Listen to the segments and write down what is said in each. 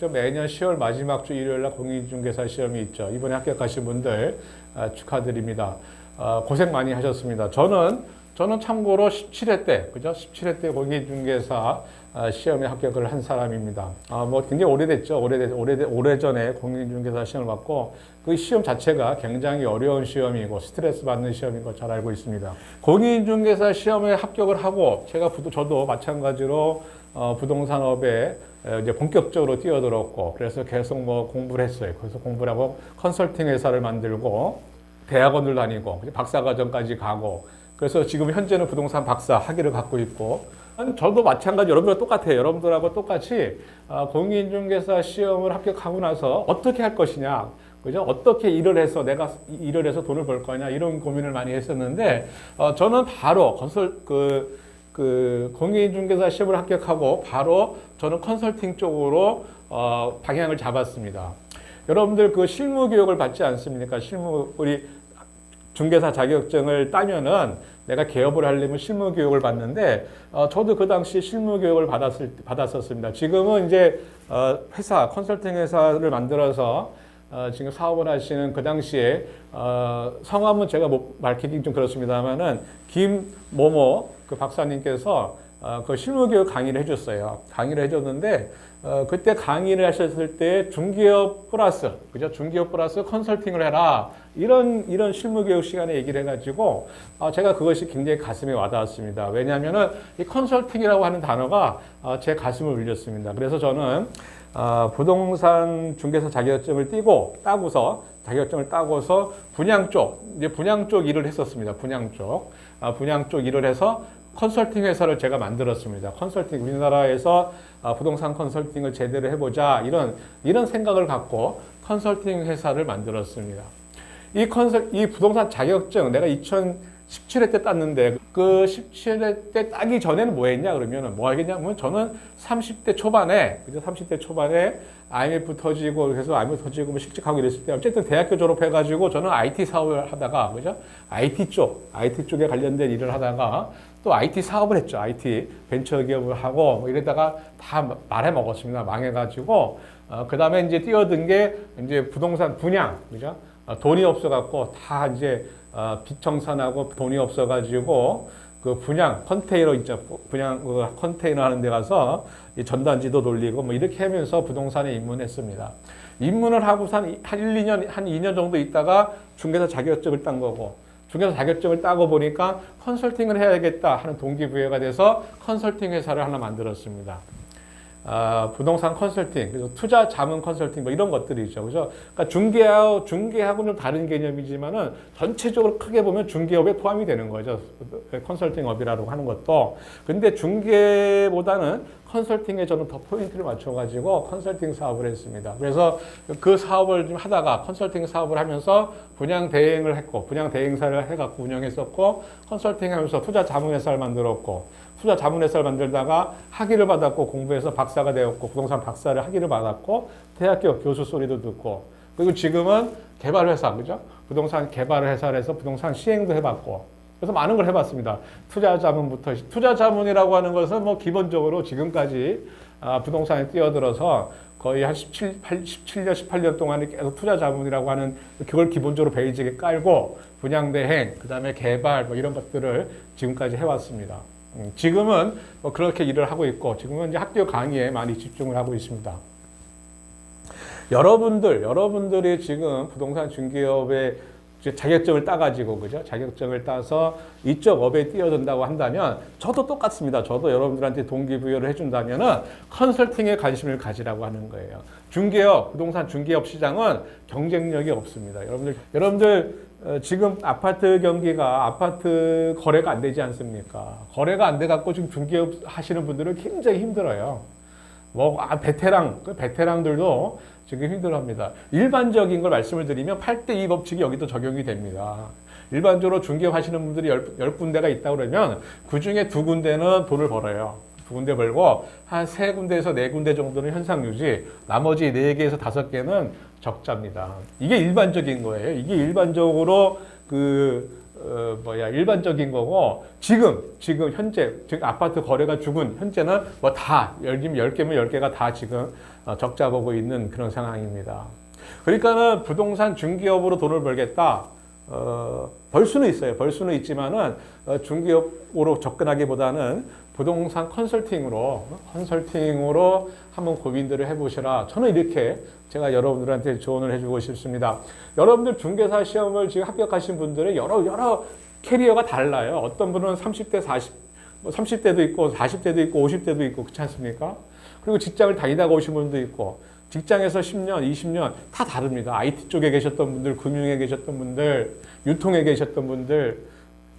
매년 10월 마지막 주 일요일 날 공인중개사 시험이 있죠. 이번에 합격하신 분들 축하드립니다. 고생 많이 하셨습니다. 저는 참고로 17회 때, 그죠? 17회 때 공인중개사 시험에 합격을 한 사람입니다. 뭐 굉장히 오래됐죠. 오래전에 공인중개사 시험을 받고 그 시험 자체가 굉장히 어려운 시험이고 스트레스 받는 시험인 거 잘 알고 있습니다. 공인중개사 시험에 합격을 하고 저도 마찬가지로 부동산업에 이제 본격적으로 뛰어들었고 그래서 계속 뭐 공부를 했어요. 그래서 공부를 하고 컨설팅 회사를 만들고 대학원을 다니고 박사과정까지 가고 그래서 지금 현재는 부동산 박사 학위를 갖고 있고 저도 마찬가지 여러분들과 똑같아요. 여러분들하고 똑같이 공인중개사 시험을 합격하고 나서 어떻게 할 것이냐, 그죠? 어떻게 일을 해서 내가 일을 해서 돈을 벌 거냐 이런 고민을 많이 했었는데 저는 바로 공인중개사 시험을 합격하고 바로 저는 컨설팅 쪽으로 방향을 잡았습니다. 여러분들 그 실무 교육을 받지 않습니까? 우리 중개사 자격증을 따면은 내가 개업을 하려면 실무 교육을 받는데 저도 그 당시 실무 교육을 받았었습니다. 지금은 이제 컨설팅 회사를 만들어서 지금 사업을 하시는 그 당시에 성함은 제가 뭐 마케팅 좀 그렇습니다만은 김모모 그 박사님께서 그 실무교육 강의를 해줬어요. 강의를 해줬는데 그때 강의를 하셨을 때 중개업 플러스, 그죠? 중개업 플러스 컨설팅을 해라. 이런 실무교육 시간에 얘기를 해가지고 제가 그것이 굉장히 가슴에 와닿았습니다. 왜냐하면은 이 컨설팅이라고 하는 단어가 제 가슴을 울렸습니다. 그래서 저는 부동산 중개사 자격증을 따고서 분양 쪽 일을 했었습니다. 분양 쪽 일을 해서 컨설팅 회사를 제가 만들었습니다. 컨설팅, 우리나라에서 부동산 컨설팅을 제대로 해보자 이런 생각을 갖고 컨설팅 회사를 만들었습니다. 이 부동산 자격증 내가 2017회 때 땄는데 그 17회 때 따기 전에는 뭐 했냐 그러면은 뭐 하겠냐면 저는 30대 초반에 IMF 터지고 그래서 IMF 터지고 뭐 실직하고 이랬을 때 어쨌든 대학교 졸업해가지고 저는 IT 사업을 하다가 그죠? IT 쪽에 관련된 일을 하다가 또 IT 사업을 했죠. IT 벤처 기업을 하고 뭐 이러다가 다 말해 먹었습니다. 망해가지고 그 다음에 이제 뛰어든 게 이제 부동산 분양, 그죠? 돈이 없어갖고 다 이제 비청산하고 돈이 없어가지고 그 분양 컨테이너 있죠. 분양 컨테이너 하는 데 가서 전단지도 돌리고 뭐 이렇게 하면서 부동산에 입문했습니다. 입문을 하고서 한 2년 정도 있다가 중개사 자격증을 딴 거고 중개사 자격증을 따고 보니까 컨설팅을 해야겠다 하는 동기부여가 돼서 컨설팅 회사를 하나 만들었습니다. 부동산 컨설팅, 그래서 투자 자문 컨설팅 뭐 이런 것들이죠. 그죠? 그러니까 중개하고는 다른 개념이지만은 전체적으로 크게 보면 중개업에 포함이 되는 거죠. 컨설팅업이라고 하는 것도. 근데 중개보다는 컨설팅에 저는 더 포인트를 맞춰가지고 컨설팅 사업을 했습니다. 그래서 그 사업을 좀 하다가 컨설팅 사업을 하면서 분양 대행을 했고, 분양 대행사를 해갖고 운영했었고, 컨설팅 하면서 투자 자문회사를 만들었고, 투자 자문회사를 만들다가 학위를 받았고 공부해서 박사가 되었고 부동산 박사를 학위를 받았고 대학교 교수 소리도 듣고 그리고 지금은 개발회사, 그죠? 부동산 개발회사를 해서 부동산 시행도 해봤고 그래서 많은 걸 해봤습니다. 투자 자문이라고 하는 것은 뭐 기본적으로 지금까지 부동산에 뛰어들어서 거의 한 17년, 18년 동안에 계속 투자 자문이라고 하는 그걸 기본적으로 베이직에 깔고 분양 대행, 그 다음에 개발 뭐 이런 것들을 지금까지 해왔습니다. 지금은 뭐 그렇게 일을 하고 있고 지금은 이제 학교 강의에 많이 집중을 하고 있습니다. 여러분들이 지금 부동산 중개업에 자격증을 따가지고 그죠? 자격증을 따서 이쪽 업에 뛰어든다고 한다면 저도 똑같습니다. 저도 여러분들한테 동기부여를 해준다면은 컨설팅에 관심을 가지라고 하는 거예요. 부동산 중개업 시장은 경쟁력이 없습니다. 여러분들 지금 아파트 거래가 안 되지 않습니까? 거래가 안 돼 갖고 지금 중개업 하시는 분들은 굉장히 힘들어요. 베테랑들도 지금 힘들어합니다. 일반적인 걸 말씀을 드리면 8대2 법칙이 여기도 적용이 됩니다. 일반적으로 중개업 하시는 분들이 10군데가 있다고 그러면 그 중에 2군데는 돈을 벌어요. 2군데 벌고 한 3군데에서 4군데 정도는 현상 유지, 나머지 4개에서 5개는 적자입니다. 이게 일반적인 거예요. 이게 일반적으로 일반적인 거고, 지금 현재 아파트 거래가 죽은 현재는 뭐 다 10개면 10개가 다 지금 적자 보고 있는 그런 상황입니다. 그러니까는 부동산 중개업으로 돈을 벌겠다. 벌 수는 있어요. 벌 수는 있지만은 중개업으로 접근하기보다는 부동산 컨설팅으로 한번 고민들을 해보시라. 저는 이렇게 제가 여러분들한테 조언을 해주고 싶습니다. 여러분들 중개사 시험을 지금 합격하신 분들의 여러 캐리어가 달라요. 어떤 분은 30대, 30대도 있고 40대도 있고 50대도 있고 그렇지 않습니까? 그리고 직장을 다니다가 오신 분도 있고 직장에서 10년, 20년 다 다릅니다. IT 쪽에 계셨던 분들, 금융에 계셨던 분들, 유통에 계셨던 분들,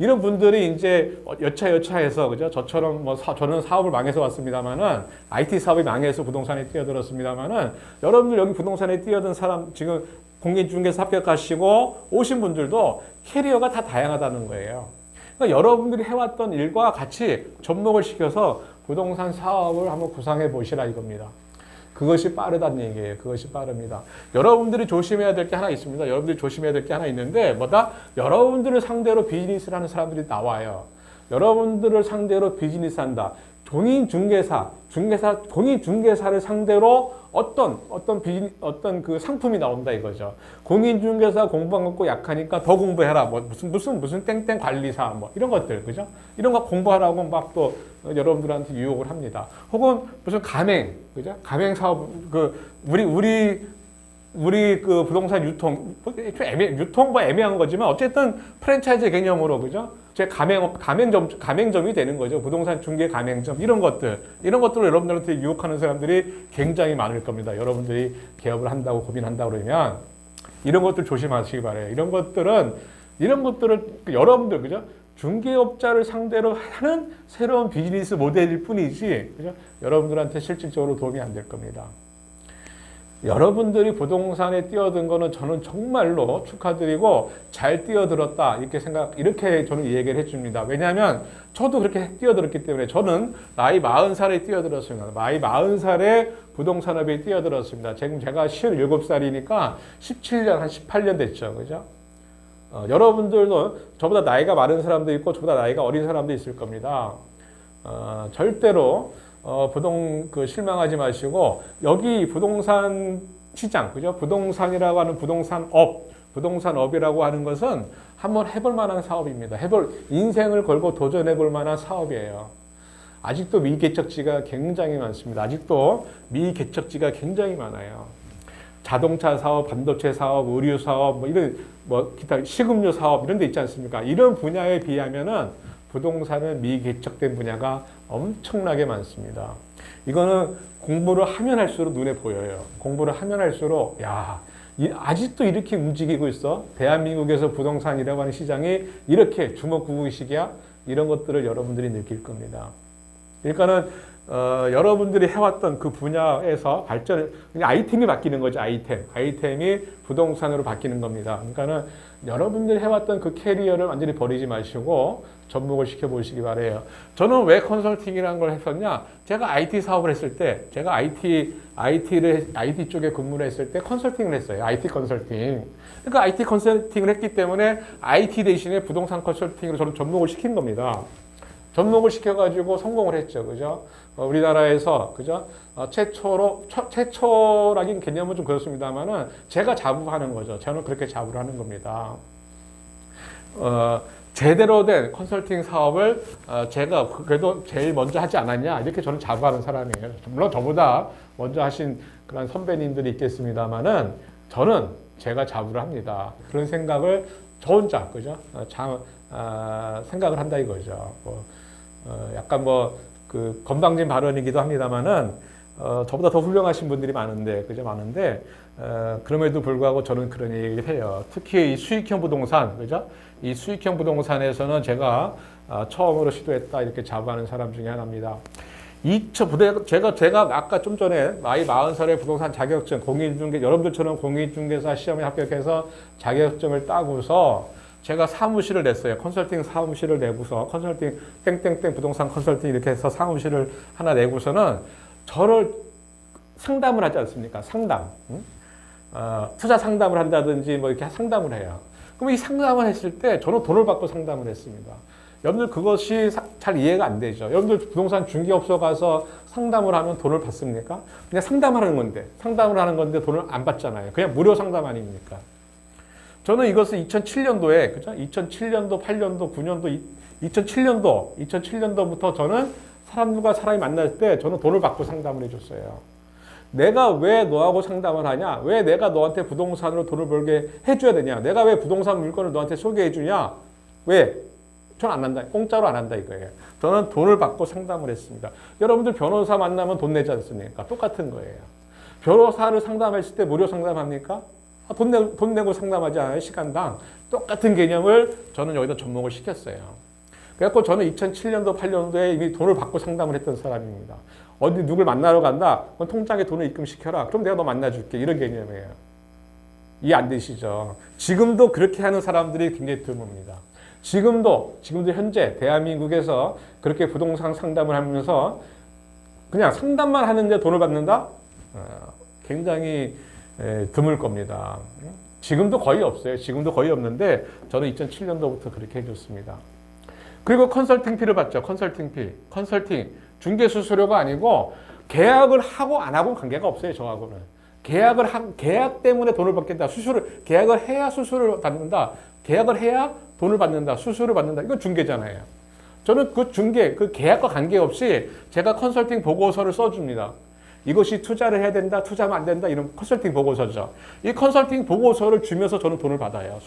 이런 분들이 이제 여차여차해서, 그죠? 저처럼 저는 사업을 망해서 왔습니다만은, IT 사업이 망해서 부동산에 뛰어들었습니다만은, 여러분들 여기 부동산에 뛰어든 사람, 지금 공인중개사 합격하시고 오신 분들도 캐리어가 다 다양하다는 거예요. 그러니까 여러분들이 해왔던 일과 같이 접목을 시켜서 부동산 사업을 한번 구상해 보시라 이겁니다. 그것이 빠르다는 얘기예요. 그것이 빠릅니다. 여러분들이 조심해야 될 게 하나 있습니다. 여러분들이 조심해야 될 게 하나 있는데 뭐다? 여러분들을 상대로 비즈니스를 하는 사람들이 나와요. 여러분들을 상대로 비즈니스 한다. 공인중개사를 상대로 어떤 그 상품이 나온다 이거죠. 공인중개사 공부한 거 약하니까 더 공부해라. 뭐 무슨 땡땡 관리사 뭐 이런 것들, 그죠? 이런 거 공부하라고 막 또 여러분들한테 유혹을 합니다. 혹은 무슨 가맹, 그죠? 가맹 사업 우리 그 부동산 유통 유통 애매한 거지만 어쨌든 프랜차이즈 개념으로, 그죠? 제 가맹점이 되는 거죠. 부동산 중개 가맹점 이런 것들로 여러분들한테 유혹하는 사람들이 굉장히 많을 겁니다. 여러분들이 개업을 한다고 고민한다 그러면 이런 것들 조심하시기 바래요. 이런 것들을 여러분들, 그죠? 중개업자를 상대로 하는 새로운 비즈니스 모델일 뿐이지, 그죠? 여러분들한테 실질적으로 도움이 안 될 겁니다. 여러분들이 부동산에 뛰어든 거는 저는 정말로 축하드리고 잘 뛰어들었다 이렇게 저는 얘기를 해줍니다. 왜냐하면 저도 그렇게 뛰어들었기 때문에 저는 나이 40살에 뛰어들었습니다. 나이 40살에 부동산업에 뛰어들었습니다. 지금 제가 17살이니까 17년, 한 18년 됐죠. 그죠? 여러분들도 저보다 나이가 많은 사람도 있고 저보다 나이가 어린 사람도 있을 겁니다. 절대로 실망하지 마시고, 여기 부동산 시장, 그죠? 부동산이라고 하는 부동산업이라고 하는 것은 한번 해볼 만한 사업입니다. 인생을 걸고 도전해 볼 만한 사업이에요. 아직도 미개척지가 굉장히 많습니다. 아직도 미개척지가 굉장히 많아요. 자동차 사업, 반도체 사업, 의류 사업, 기타 식음료 사업 이런 데 있지 않습니까? 이런 분야에 비하면은 부동산은 미개척된 분야가 엄청나게 많습니다. 이거는 공부를 하면 할수록 눈에 보여요. 공부를 하면 할수록 아직도 이렇게 움직이고 있어? 대한민국에서 부동산이라고 하는 시장이 이렇게 주먹구구식이야? 이런 것들을 여러분들이 느낄 겁니다. 그러니까는 여러분들이 해왔던 그 분야에서 아이템이 바뀌는 거죠. 아이템이 부동산으로 바뀌는 겁니다. 그러니까는 여러분들이 해왔던 그 캐리어를 완전히 버리지 마시고 접목을 시켜보시기 바래요. 저는 왜 컨설팅이라는 걸 했었냐? 제가 IT 사업을 했을 때, 제가 IT 쪽에 근무를 했을 때 컨설팅을 했어요. IT 컨설팅. 그러니까 IT 컨설팅을 했기 때문에 IT 대신에 부동산 컨설팅으로 저는 접목을 시킨 겁니다. 접목을 시켜가지고 성공을 했죠. 그죠? 우리나라에서, 그죠? 최초라긴 개념은 좀 그렇습니다만은 제가 자부하는 거죠. 저는 그렇게 자부를 하는 겁니다. 제대로 된 컨설팅 사업을 제가 그래도 제일 먼저 하지 않았냐 이렇게 저는 자부하는 사람이에요. 물론 저보다 먼저 하신 그런 선배님들이 있겠습니다만은 저는 제가 자부를 합니다. 그런 생각을 저 혼자, 그죠? 생각을 한다 이거죠. 약간 건방진 발언이기도 합니다만은 저보다 더 훌륭하신 분들이 많은데, 그죠? 그럼에도 불구하고 저는 그런 얘기를 해요. 특히 이 수익형 부동산, 그죠? 이 수익형 부동산에서는 제가 처음으로 시도했다 이렇게 자부하는 사람 중에 하나입니다. 제가 아까 좀 전에 나이 40살에 부동산 자격증, 여러분들처럼 공인중개사 시험에 합격해서 자격증을 따고서 제가 사무실을 냈어요. 컨설팅 사무실을 내고서 컨설팅 땡땡땡 부동산 컨설팅 이렇게 해서 사무실을 하나 내고서는 저를 상담을 하지 않습니까? 투자 상담을 한다든지 이렇게 상담을 해요. 그럼 이 상담을 했을 때 저는 돈을 받고 상담을 했습니다. 여러분들 그것이 잘 이해가 안 되죠. 여러분들 부동산 중개업소 가서 상담을 하면 돈을 받습니까? 그냥 상담을 하는 건데 돈을 안 받잖아요. 그냥 무료 상담 아닙니까? 저는 이것을 2007년도에, 그죠? 2007년도, 8년도, 9년도, 2007년도부터 저는 사람이 만날 때 저는 돈을 받고 상담을 해줬어요. 내가 왜 너하고 상담을 하냐? 왜 내가 너한테 부동산으로 돈을 벌게 해줘야 되냐? 내가 왜 부동산 물건을 너한테 소개해 주냐? 왜? 저는 안 한다. 공짜로 안 한다 이거예요. 저는 돈을 받고 상담을 했습니다. 여러분들 변호사 만나면 돈 내지 않습니까? 똑같은 거예요. 변호사를 상담했을 때 무료 상담합니까? 돈 내고 상담하지 않아요? 시간당. 똑같은 개념을 저는 여기다 접목을 시켰어요. 그래서 저는 2007년도, 8년도에 이미 돈을 받고 상담을 했던 사람입니다. 어디 누굴 만나러 간다? 그럼 통장에 돈을 입금시켜라. 그럼 내가 너 만나줄게. 이런 개념이에요. 이해 안 되시죠? 지금도 그렇게 하는 사람들이 굉장히 드뭅니다. 지금도 현재 대한민국에서 그렇게 부동산 상담을 하면서 그냥 상담만 하는데 돈을 받는다? 굉장히 드물 겁니다. 지금도 거의 없어요. 지금도 거의 없는데 저는 2007년도부터 그렇게 해줬습니다. 그리고 컨설팅 피를 받죠. 컨설팅 피. 컨설팅. 중개 수수료가 아니고 계약을 하고 안 하고 관계가 없어요. 저하고는. 계약 때문에 돈을 받겠다. 계약을 해야 수수료를 받는다. 계약을 해야 돈을 받는다. 수수료를 받는다. 이건 중개잖아요. 저는 그 계약과 관계없이 제가 컨설팅 보고서를 써줍니다. 이것이 투자를 해야 된다, 투자하면 안 된다, 이런 컨설팅 보고서죠. 이 컨설팅 보고서를 주면서 저는 돈을 받아요.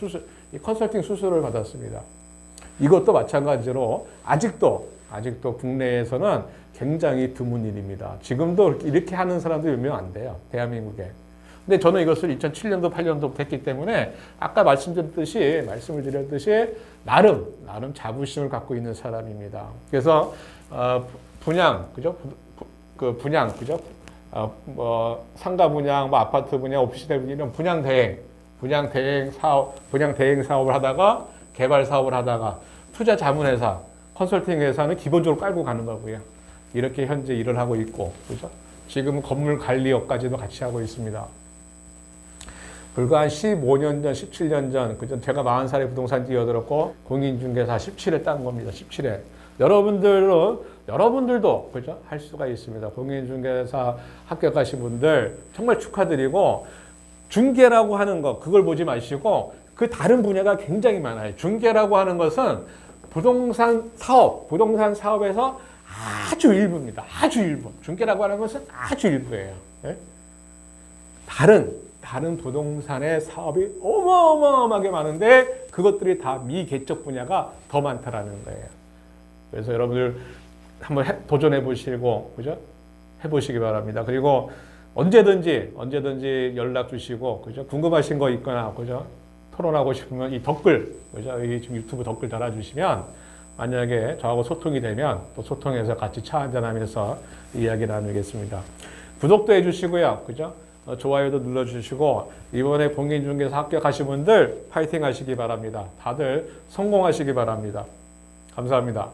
이 컨설팅 수수료를 받았습니다. 이것도 마찬가지로 아직도 국내에서는 굉장히 드문 일입니다. 지금도 이렇게 하는 사람들이 몇 명 안 돼요. 대한민국에. 근데 저는 이것을 2007년도, 8년도부터 했기 때문에 아까 말씀을 드렸듯이 나름 자부심을 갖고 있는 사람입니다. 그래서 분양, 그죠? 분양, 그죠? 상가 분양, 아파트 분양, 오피스텔 분양, 이런 분양 대행 사업을 하다가 개발 사업을 하다가 투자 자문회사, 컨설팅 회사는 기본적으로 깔고 가는 거고요. 이렇게 현재 일을 하고 있고, 그죠? 지금 건물 관리업까지도 같이 하고 있습니다. 불과 한 15년 전, 17년 전, 그죠? 제가 40살에 부동산 뛰어들었고, 공인중개사 17회 딴 겁니다. 17회. 여러분들도, 그죠? 할 수가 있습니다. 공인중개사 합격하신 분들 정말 축하드리고, 중개라고 하는 거, 그걸 보지 마시고, 그 다른 분야가 굉장히 많아요. 중개라고 하는 것은 부동산 사업에서 아주 일부입니다. 아주 일부. 중개라고 하는 것은 아주 일부예요. 네? 다른 부동산의 사업이 어마어마하게 많은데 그것들이 다 미개척 분야가 더 많다라는 거예요. 그래서 여러분들 한번 도전해 보시고, 그죠? 해보시기 바랍니다. 그리고 언제든지 연락 주시고, 그죠? 궁금하신 거 있거나, 그죠? 토론하고 싶으면 이 댓글, 그죠? 여기 지금 유튜브 댓글 달아주시면 만약에 저하고 소통이 되면 또 소통해서 같이 차 한잔하면서 이야기 나누겠습니다. 구독도 해주시고요, 그죠? 좋아요도 눌러주시고 이번에 공인중개사 합격하신 분들 파이팅 하시기 바랍니다. 다들 성공하시기 바랍니다. 감사합니다.